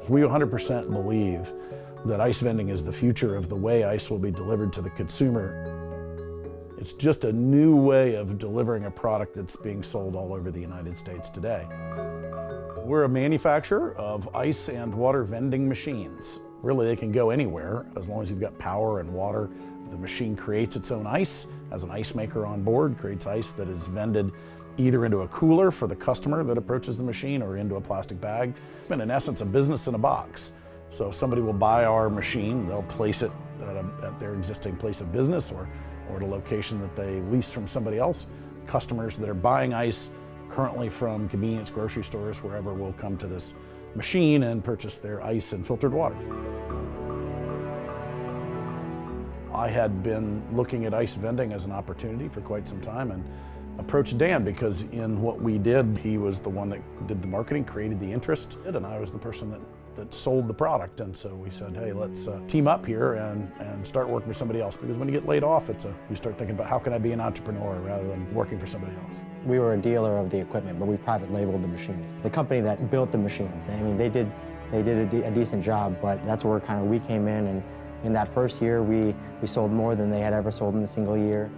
We 100% believe that ice vending is the future of the way ice will be delivered to the consumer. It's just a new way of delivering a product that's being sold all over the United States today. We're a manufacturer of ice and water vending machines. Really, they can go anywhere as long as you've got power and water. The machine creates its own ice, has an ice maker on board, creates ice that is vended either into a cooler for the customer that approaches the machine or into a plastic bag. And in essence, a business in a box. So if somebody will buy our machine, they'll place it at their existing place of business or at a location that they lease from somebody else. Customers that are buying ice currently from convenience grocery stores, wherever, will come to this machine and purchase their ice and filtered water. I had been looking at ice vending as an opportunity for quite some time and approached Dan because in what we did, he was the one that did the marketing, created the interest, and I was the person that sold the product. And so we said, hey, let's team up here and start working with somebody else. Because when you get laid off, you start thinking about how can I be an entrepreneur rather than working for somebody else. We were a dealer of the equipment, but we private labeled the machines. The company that built the machines, I mean, they did a decent job, but that's where we came in, and in that first year, we sold more than they had ever sold in a single year.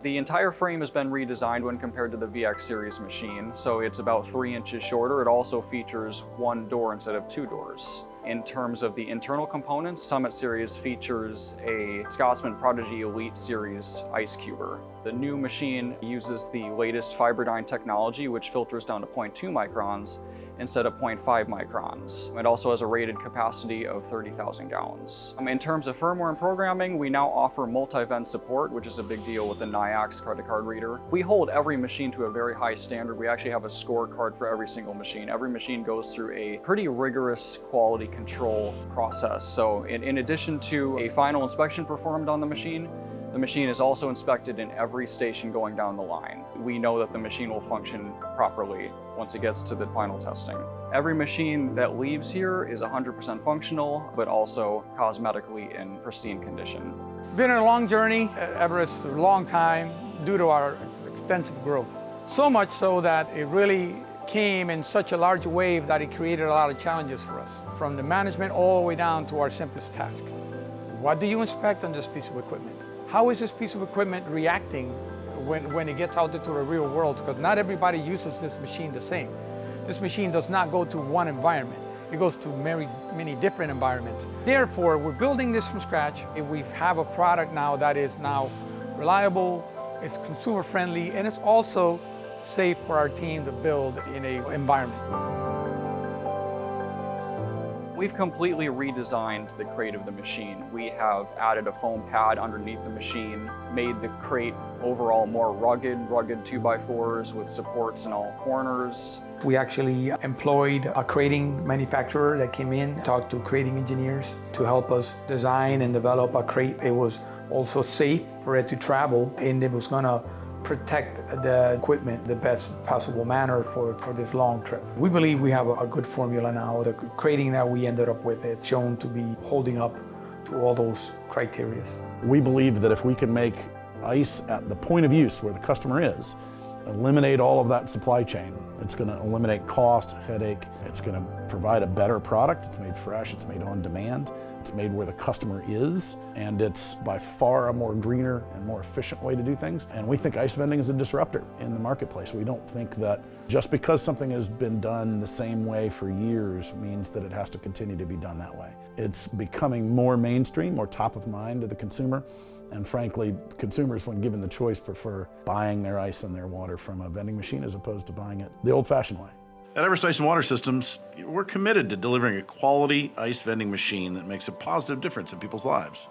The entire frame has been redesigned when compared to the VX series machine, so it's about 3 inches shorter. It also features 1 door instead of 2 doors. In terms of the internal components, Summit Series features a Scotsman Prodigy Elite Series ice cuber. The new machine uses the latest Fiberdyne technology, which filters down to 0.2 microns instead of 0.5 microns. It also has a rated capacity of 30,000 gallons. In terms of firmware and programming, we now offer multi-vend support, which is a big deal with the NIAX credit card reader. We hold every machine to a very high standard. We actually have a scorecard for every single machine. Every machine goes through a pretty rigorous quality control process. So in addition to a final inspection performed on the machine is also inspected in every station going down the line. We know that the machine will function properly once it gets to the final testing. Every machine that leaves here is 100% functional, but also cosmetically in pristine condition. Been a long journey at Everest, a long time, due to our extensive growth. So much so that it really came in such a large wave that it created a lot of challenges for us, from the management all the way down to our simplest task. What do you inspect on this piece of equipment? How is this piece of equipment reacting when it gets out into the real world? Because not everybody uses this machine the same. This machine does not go to one environment. It goes to many different environments. Therefore, we're building this from scratch. We have a product now that is now reliable, it's consumer friendly, and it's also safe for our team to build in an environment. We've completely redesigned the crate of the machine. We have added a foam pad underneath the machine, made the crate overall more rugged 2x4s with supports in all corners. We actually employed a crating manufacturer that came in, talked to crating engineers to help us design and develop a crate. It was also safe for it to travel, and it was going to protect the equipment the best possible manner for this long trip. We believe we have a good formula now. The crating that we ended up with, it's shown to be holding up to all those criteria. We believe that if we can make ice at the point of use where the customer is, eliminate all of that supply chain, it's going to eliminate cost, headache, it's going to provide a better product. It's made fresh, it's made on demand, it's made where the customer is, and it's by far a more greener and more efficient way to do things. And we think ice vending is a disruptor in the marketplace. We don't think that just because something has been done the same way for years means that it has to continue to be done that way. It's becoming more mainstream, more top of mind to the consumer. And frankly, consumers, when given the choice, prefer buying their ice and their water from a vending machine as opposed to buying it the old-fashioned way. At Everest Ice and Water Systems, we're committed to delivering a quality ice vending machine that makes a positive difference in people's lives.